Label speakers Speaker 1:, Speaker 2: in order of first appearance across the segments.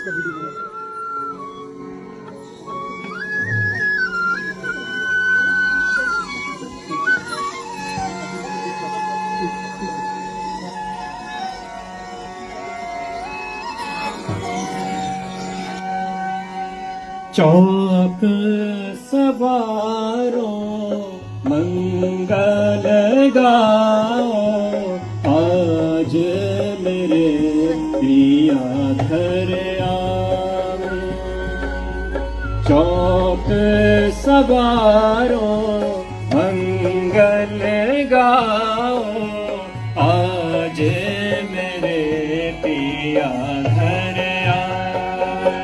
Speaker 1: इसका वीडियो बना।
Speaker 2: चौक सवारो मंगल गाओ, आज मेरे प्रिया घर आवे। चौक सवारो मंगल गाओ, आज मेरे प्रिया घर आवे।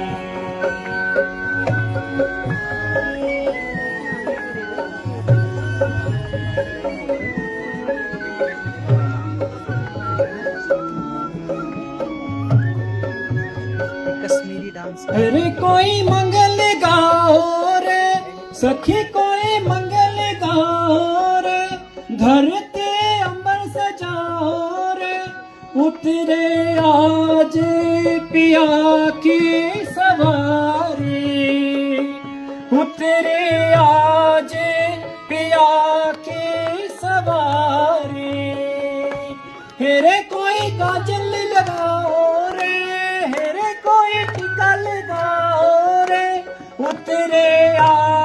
Speaker 1: कश्मीरी डांस।
Speaker 2: अरे कोई मंगल गाओ रे सखी, कोई मंगल गाओ रे, धरती अंबर सजाओ रे, उतरे आज पिया की सवारी, उतरे आज पिया की सवारी। हेरे कोई काजल लगाओ रे, हेरे कोई टीका लगाओ रे, उतरे आ